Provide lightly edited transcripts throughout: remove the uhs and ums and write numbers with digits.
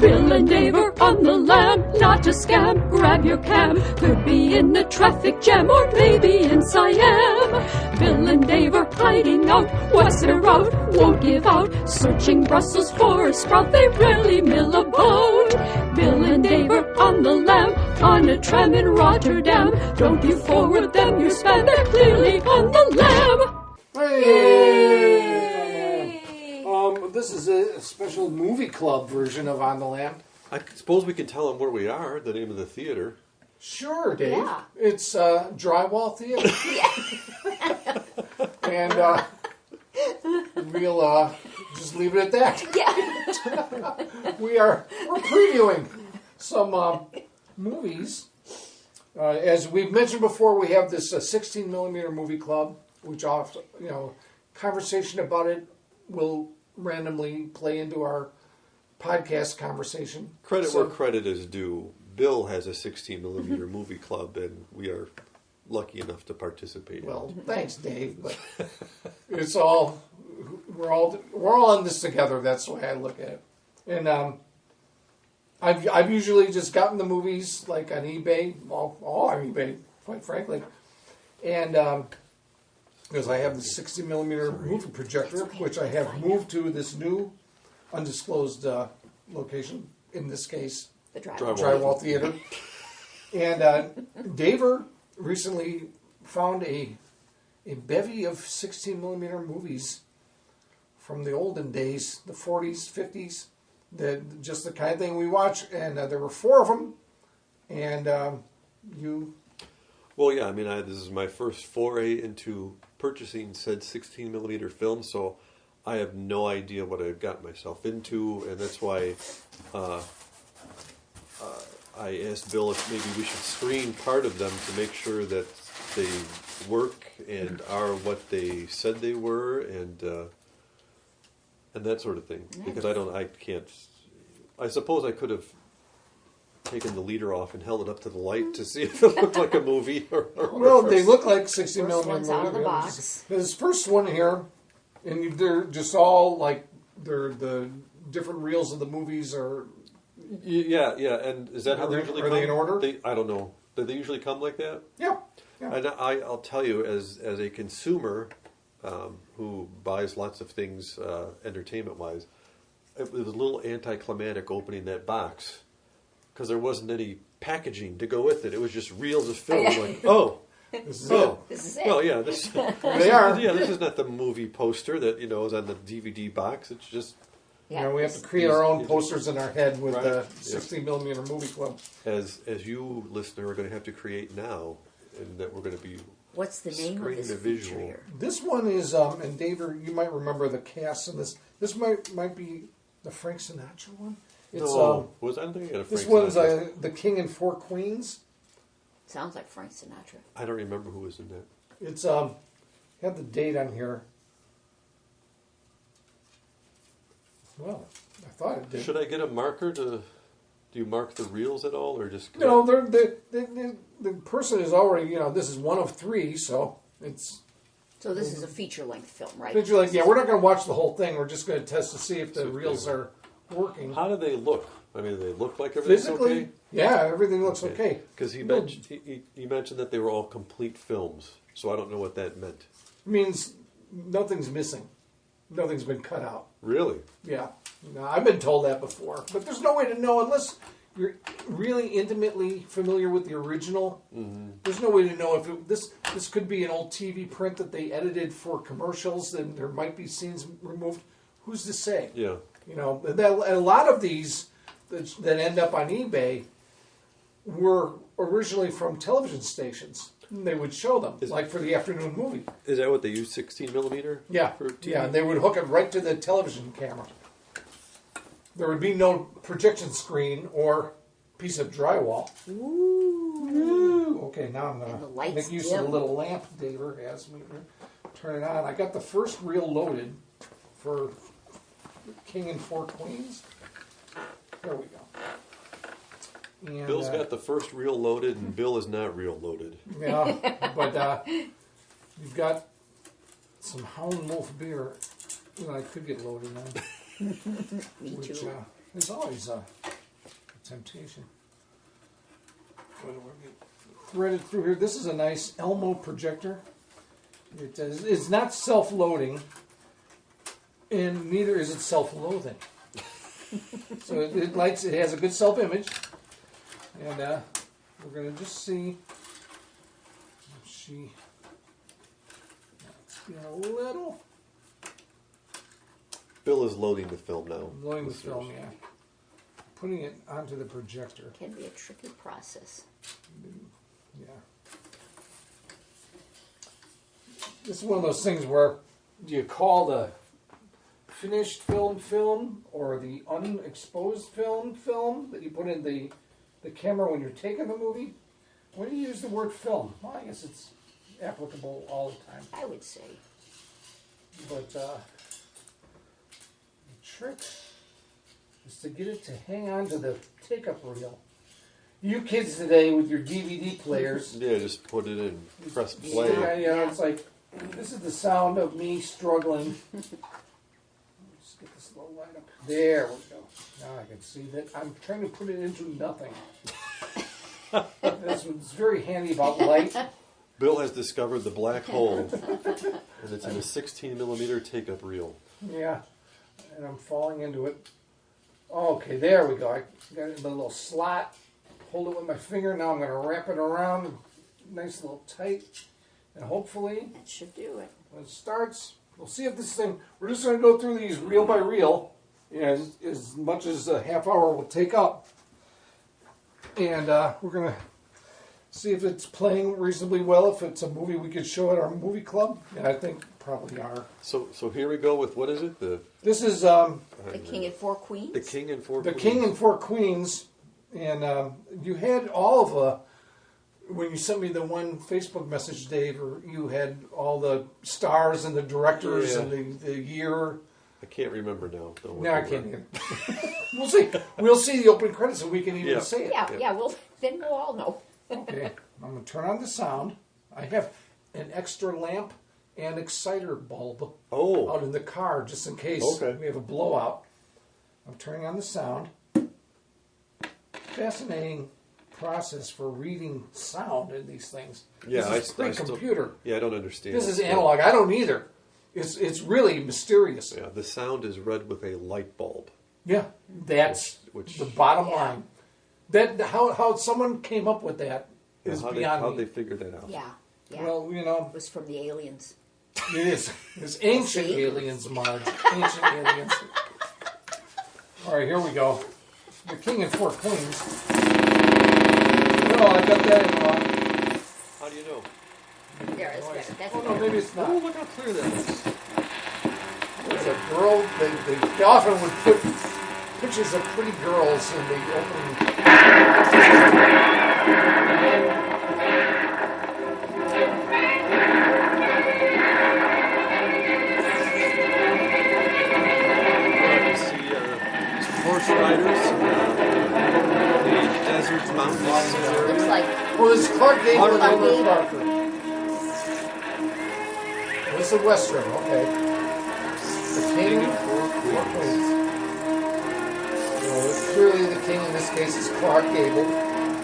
Bill and Dave are on the lam, not a scam. Grab your cam, could be in the traffic jam or maybe in Siam. Bill and Dave are hiding out, what's their route? Won't give out, searching Brussels for a sprout. They rarely mill about. Bill and Dave are on the lam, on a tram in Rotterdam. Don't you forward them your spam, they're clearly on the lam. Hey! This is a special movie club version of On the Lam. I suppose we can tell them where we are, the name of the theater. Sure, Dave. Yeah. It's Drywall Theatre. And we'll just leave it at that. Yeah. We're previewing some movies. As we've mentioned before, we have this 16mm movie club, which often, conversation about it will randomly play into our podcast conversation. Credit where credit is due. Bill has a 16mm movie club, and we are lucky enough to participate. Well, thanks, Dave. But it's all we're all in this together. That's the way I look at it. And I've usually just gotten the movies like on eBay, all on eBay, quite frankly, and because I have the 60mm movie projector, which I have moved to this new undisclosed location. In this case, The Drywall Theatre. And Daver recently found a bevy of 16mm movies from the olden days, the 40s, 50s, just the kind of thing we watch. And there were 4 of them. And you... Well, yeah, I mean, this is my first foray into purchasing said 16mm film, so I have no idea what I've got myself into, and that's why I asked Bill if maybe we should screen part of them to make sure that they work and are what they said they were, and that sort of thing. Because I suppose I could have taken the leader off and held it up to the light to see if it looked like a movie. Well, they look like 60mm First one's movies. out of the box. This first one here, and they're just all like the different reels of the movies are. Yeah. And is that how they usually come? Are they in order? I don't know. Do they usually come like that? Yeah. And I'll tell you, as a consumer who buys lots of things entertainment-wise, it was a little anticlimactic opening that box because there wasn't any packaging to go with it. It was just reels of film. Like, This is This is it. well, yeah, They are. Yeah, this is not the movie poster that is on the DVD box. It's just we have to create our own posters in our head with Right. the 16mm movie club. as you listener are going to have to create now, and that we're going to be What's the name of screening this a feature visual. here? This one is, and David, you might remember the cast in this. This might be the Frank Sinatra one. It's was I thinking of this Frank one's Sinatra? The King and Four Queens. Sounds like Frank Sinatra. I don't remember who was in that. It's had the date on here. Well, I thought it did. Should I get a marker to? Do you mark the reels at all, or just? No, the person is already. This is one of 3, so it's. So this is a feature-length film, right? But you're like, we're not going to watch the whole thing. We're just going to test to see if the reels are working. How do they look? I mean, do they look like everything's Physically, okay? yeah, everything looks okay. Because he mentioned that they were all complete films, so I don't know what that meant. It means nothing's missing. Nothing's been cut out. Really? Yeah. No, I've been told that before. But there's no way to know unless you're really intimately familiar with the original. Mm-hmm. There's no way to know if this could be an old TV print that they edited for commercials, and there might be scenes removed. Who's to say? Yeah. And a lot of these that end up on eBay were originally from television stations. And they would show them, like for the afternoon movie. Is that what they use, 16mm? Yeah, For TV? yeah, and they would hook it right to the television camera. There would be no projection screen or piece of drywall. Ooh. Okay, now I'm going to make use of the little lamp Daver has me turn it on. I got the first reel loaded for King and Four Queens. There we go. And, Bill's got the first reel loaded, and Bill is not reel loaded. Yeah, but you've got some Hound Wolf beer that I could get loaded on. Me Which too. is always temptation. Threaded through here. This is a nice Elmo projector. It's not self-loading, and neither is it self-loathing. So it lights. It has a good self-image, and we're going to just see if she. It's being a little. Bill is loading the film now. Loading the film, yeah. Putting it onto the projector. Can be a tricky process. Yeah. This is one of those things where do you call the finished film or the unexposed film that you put in the camera when you're taking the movie? When do you use the word film? Well, I guess it's applicable all the time. I would say. But the trick is to get it to hang on to the take-up reel. You kids today with your DVD players. Yeah, just put it in, press play. Yeah, it's like, this is the sound of me struggling. Let's get this little light up. There we go. Now I can see that. I'm trying to put it into nothing. This one's very handy about light. Bill has discovered the black hole, and it's in a 16mm take-up reel. Yeah, and I'm falling into it. Okay, there we go. I got it in the little slot. Hold it with my finger. Now I'm going to wrap it around. Nice little tight. And hopefully, That should do it. when it starts, we'll see if this thing, we're just going to go through these reel by reel, as much as a half hour will take up. And we're going to see if it's playing reasonably well, if it's a movie we could show at our movie club. And I think probably are. So here we go with, what is it? This is The King and Four Queens? The King and Four The Queens. King and Four Queens. And you had all of when you sent me the one Facebook message, Dave, or you had all the stars and the directors Yeah. and the year. I can't remember now. No, I can't even. We'll see. We'll see the open credits and we can even say it. Yeah, well, then we'll all know. Okay, I'm going to turn on the sound. I have an extra lamp and exciter bulb out in the car just in case we have a blowout. I'm turning on the sound. Fascinating process for reading sound in these things. Yeah, this is pre-computer. I don't understand. This is analog. I don't either. It's really mysterious. Yeah, the sound is read with a light bulb. Yeah, that's Which the bottom line. That how someone came up with that is beyond how me. they figured that out. Yeah. Well, It was from the aliens. it is. It's ancient See? aliens, Marge. Ancient aliens. All right, here we go. The King and Four Queens. No, I got that in wrong. How do you know? There, it's better. That's Oh, no, better. maybe it's not. Oh, look how clear that is. There's a girl. They often would put pictures of pretty girls in the opening. You see some horse riders, the deserts, mountains Looks area. like Well, this is Clark Gable and Clark Albert Gable. Parker. This is the Western, okay. The King and Four Four Queens. Queens. Clearly the king in this case is Clark Gable.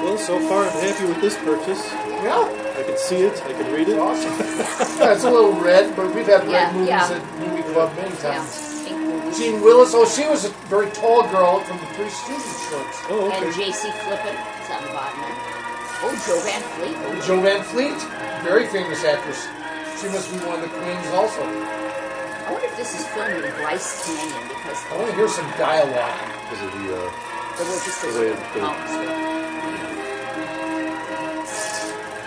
Well, so far I'm happy with this purchase. Yeah, I can see it, I can read it. awesome. Yeah, it's a little red, but we've had red movies yeah. at Movie Club many yeah, times. pink movies. Jean Willis, she was a very tall girl from the Three Stooges shorts. Oh, And okay. J.C. Flippin. It's on the bottom there. Oh, Joe Van Fleet. Jo Van Fleet, very famous actress. She must be one of the queens also. I wonder if this is filmed in Bryce Canyon because I want to hear some dialogue. Because of the, there were just the those way it- mountains there.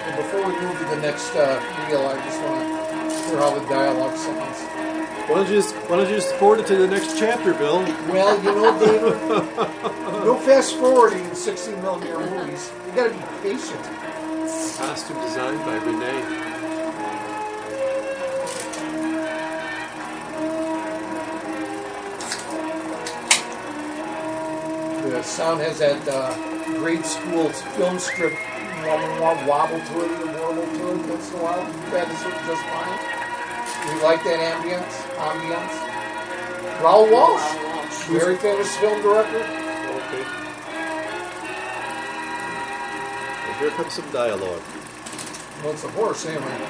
And before we move to the next reel, I just want to hear how the dialogue sounds. why don't you just forward it to the next chapter, Bill? Well, you know, David, no fast forwarding in 16mm movies. You got to be patient. Costume design by Renee. The sound has that grade school film strip wobble to it, warble to it once in a while. That is just fine. We like that ambience. Raoul Walsh, very famous film director. Okay. Here comes some dialogue. Well, it's a horse anyway.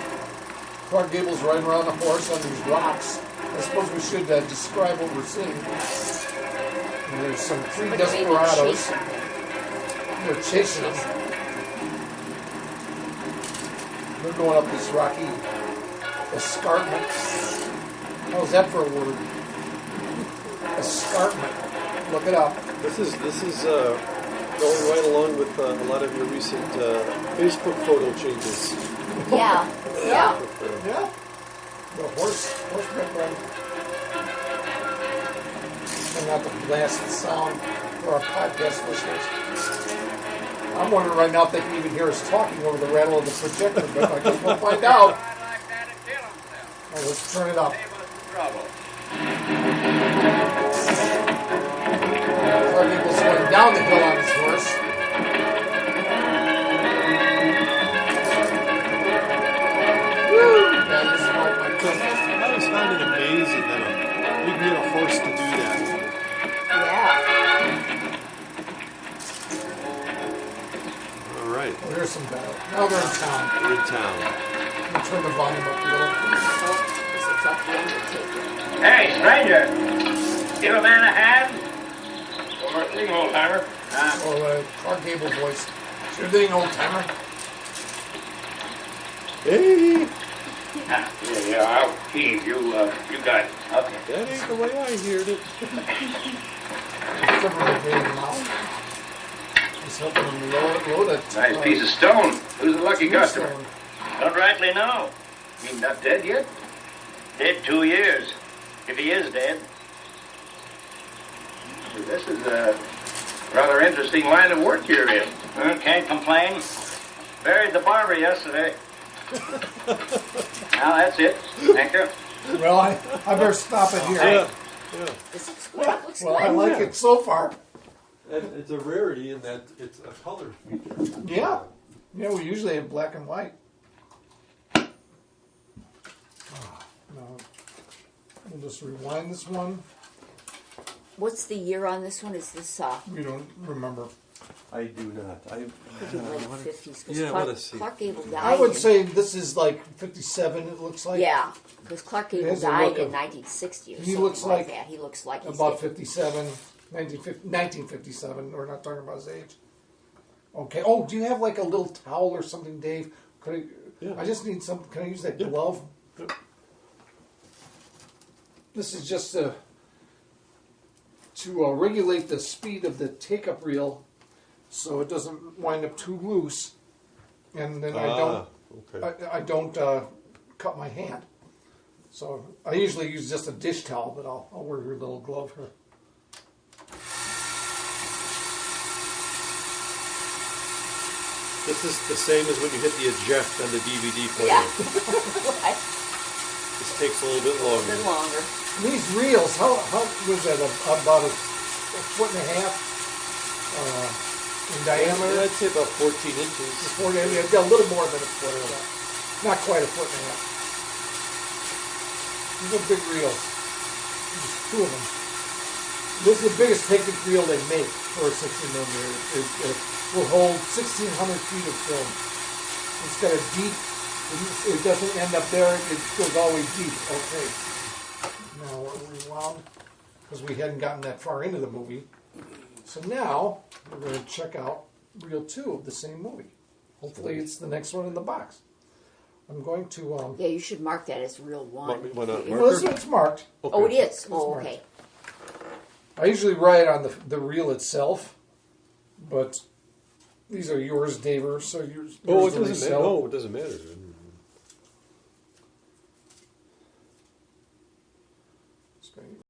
Clark Gable's riding around a horse on these rocks. I suppose we should describe what we're seeing. And there's some three But desperados. maybe chasing They're chasing them. They're going up this rocky escarpment. How's that for a word? Escarpment. Look it up. This is going right along with a lot of your recent Facebook photo changes. Yeah. Yeah. Yeah. The horseback ride. And not the blasted sound for our podcast listeners. I'm wondering right now if they can even hear us talking over the rattle of the projector, but I guess we'll find out. Oh, let's turn it up. Clark Gable's going down the hill on his horse. Woo! Yeah, this is my goodness. I always found it amazing that you can get a horse to do that. Yeah. All right. Oh, there's some battle. Now they're in town. We're in town. Let me turn the volume up a little. So this looks like the Undertaker. Hey, stranger! Give a man a hand? Sure thing, old timer. Oh, Clark Gable voice. Sure thing, old timer. Hey, Yeah, I'll feed you. You got it. Okay. that ain't the way I heard it. Cover the vein now. Just helping him load it. Nice piece of stone. Who's the lucky customer? Stone. Don't rightly know. He's not dead yet? Dead 2 years. If he is dead. This is a rather interesting line of work you're in. Can't complain. Buried the barber yesterday. Now that's it. Thank you. Well, I better stop it here. Yeah. This looks good. It looks Well, good. I like it so far. And it's a rarity in that it's a color feature. Yeah. Yeah, we usually have black and white. No. We'll just rewind this one. What's the year on this one? Is this We don't remember. I do not. late 50s? Yeah, I wanna see. Clark Gable died. I would in- say this is like 57, it looks like. Yeah, because Clark Gable has a died look in of- 1960 or he something looks like like that. He looks like he's About dead. 57, 1957. We're not talking about his age. Okay. Oh, do you have like a little towel or something, Dave? Could Yeah. I just need some. Can I use that Yeah. glove? This is just to regulate the speed of the take-up reel, so it doesn't wind up too loose, and then Okay. I don't cut my hand. So I usually use just a dish towel, but I'll wear your little glove here. This is the same as when you hit the eject on the DVD player. Yeah. Right. This takes a little bit A longer. bit longer. These reels, how was that? About a foot and a half in diameter. I'd say about 14 inches. Yeah, a little more than a foot of that. Not quite a foot and a half. These are big reels. There's two of them. This is the biggest take-up reel they make for a 16 millimeter. It will hold 1,600 feet of film. It's got a deep. It doesn't end up there. It goes all the way deep. Okay. Now we're rewound because we hadn't gotten that far into the movie. So now we're going to check out reel 2 of the same movie. Hopefully it's the next one in the box. I'm going to. Yeah, you should mark that as reel 1. Why not? Well, it's marked. Oh, it is? Oh, marked. okay. I usually write on the reel itself, but these are yours, Daver. So yours. Oh, it yours to doesn't matter. resell. No, it doesn't matter.